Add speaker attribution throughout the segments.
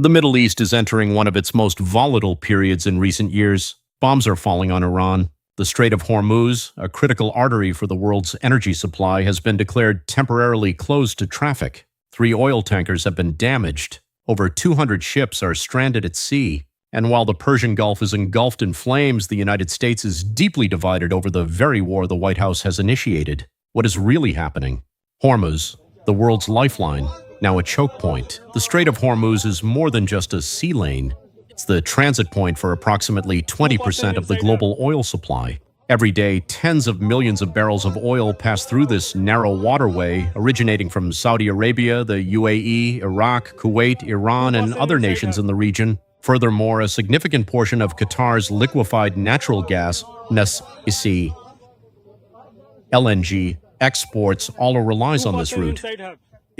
Speaker 1: The Middle East is entering one of its most volatile periods in recent years. Bombs are falling on Iran. The Strait of Hormuz, a critical artery for the world's energy supply, has been declared temporarily closed to traffic. 3 oil tankers have been damaged. Over 200 ships are stranded at sea. And while the Persian Gulf is engulfed in flames, the United States is deeply divided over the very war the White House has initiated. What is really happening? Hormuz, the world's lifeline, now a choke point. The Strait of Hormuz is more than just a sea lane. It's the transit point for approximately 20% of the global oil supply. Every day, tens of millions of barrels of oil pass through this narrow waterway, originating from Saudi Arabia, the UAE, Iraq, Kuwait, Iran, and other nations in the region. Furthermore, a significant portion of Qatar's liquefied natural gas, NES-IC, LNG, exports all relies on this route.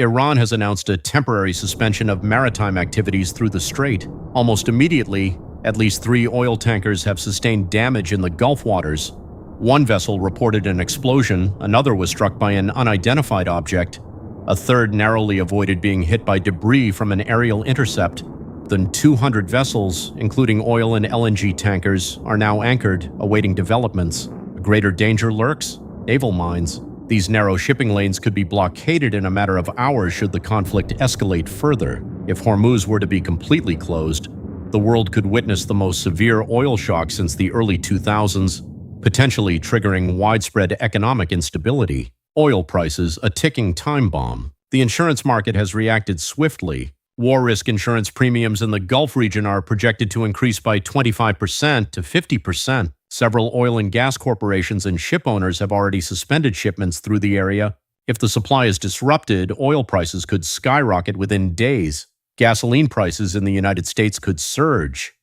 Speaker 1: Iran has announced a temporary suspension of maritime activities through the strait. Almost immediately, at least 3 oil tankers have sustained damage in the Gulf waters. One vessel reported an explosion, another was struck by an unidentified object. A third narrowly avoided being hit by debris from an aerial intercept. Than 200 vessels, including oil and LNG tankers, are now anchored, awaiting developments. A greater danger lurks: naval mines. These narrow shipping lanes could be blockaded in a matter of hours should the conflict escalate further. If Hormuz were to be completely closed, the world could witness the most severe oil shock since the early 2000s, potentially triggering widespread economic instability. Oil prices, a ticking time bomb. The insurance market has reacted swiftly. War risk insurance premiums in the Gulf region are projected to increase by 25% to 50%. Several oil and gas corporations and ship owners have already suspended shipments through the area. If the supply is disrupted, oil prices could skyrocket within days. Gasoline prices in the United States could surge.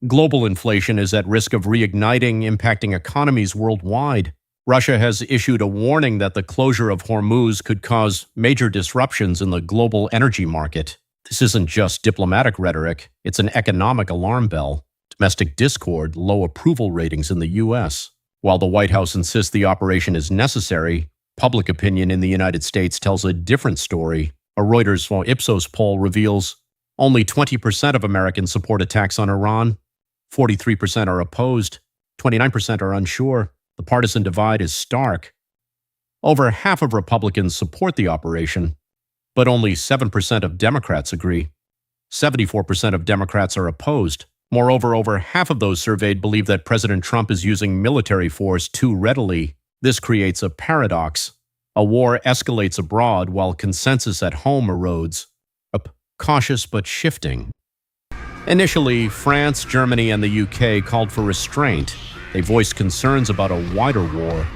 Speaker 1: Global inflation is at risk of reigniting, impacting economies worldwide. Russia has issued a warning that the closure of Hormuz could cause major disruptions in the global energy market. This isn't just diplomatic rhetoric, it's an economic alarm bell. Domestic discord, low approval ratings in the U.S. While the White House insists the operation is necessary, public opinion in the United States tells a different story. A Reuters Ipsos poll reveals only 20% of Americans support attacks on Iran, 43% are opposed, 29% are unsure. The partisan divide is stark. Over half of Republicans support the operation, but only 7% of Democrats agree. 74% of Democrats are opposed. Moreover, over half of those surveyed believe that President Trump is using military force too readily. This creates a paradox. A war escalates abroad while consensus at home erodes. Cautious but shifting. Initially, France, Germany, and the UK called for restraint. They voiced concerns about a wider war,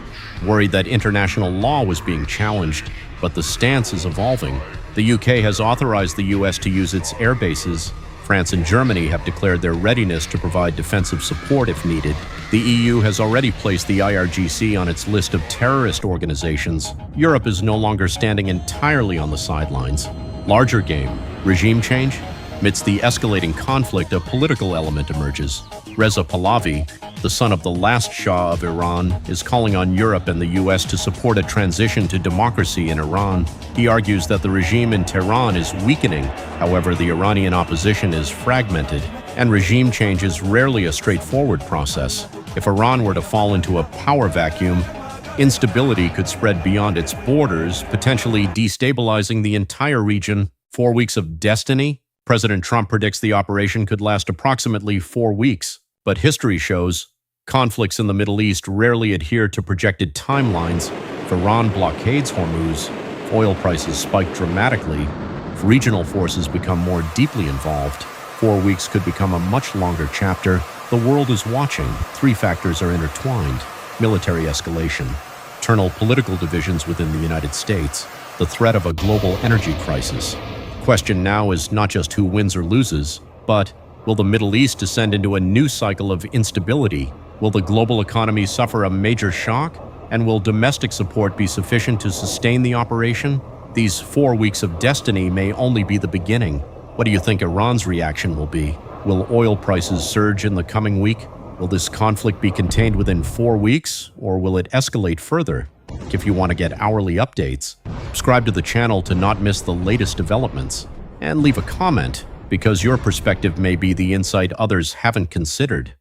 Speaker 1: worried that international law was being challenged, but the stance is evolving. The UK has authorized the US to use its air bases. France and Germany have declared their readiness to provide defensive support if needed. The EU has already placed the IRGC on its list of terrorist organizations. Europe is no longer standing entirely on the sidelines. Larger game, regime change? Amidst the escalating conflict, a political element emerges. Reza Pahlavi, the son of the last Shah of Iran, is calling on Europe and the US to support a transition to democracy in Iran. He argues that the regime in Tehran is weakening. However, the Iranian opposition is fragmented, and regime change is rarely a straightforward process. If Iran were to fall into a power vacuum, instability could spread beyond its borders, potentially destabilizing the entire region. 4 weeks of destiny? President Trump predicts the operation could last approximately 4 weeks. But history shows conflicts in the Middle East rarely adhere to projected timelines. If Iran blockades Hormuz, if oil prices spike dramatically, if regional forces become more deeply involved, 4 weeks could become a much longer chapter. The world is watching. 3 factors are intertwined: military escalation, internal political divisions within the United States, the threat of a global energy crisis. The question now is not just who wins or loses, but will the Middle East descend into a new cycle of instability? Will the global economy suffer a major shock? And will domestic support be sufficient to sustain the operation? These 4 weeks of destiny may only be the beginning. What do you think Iran's reaction will be? Will oil prices surge in the coming week? Will this conflict be contained within 4 weeks, or will it escalate further? If you want to get hourly updates, subscribe to the channel to not miss the latest developments, and leave a comment. because your perspective may be the insight others haven't considered.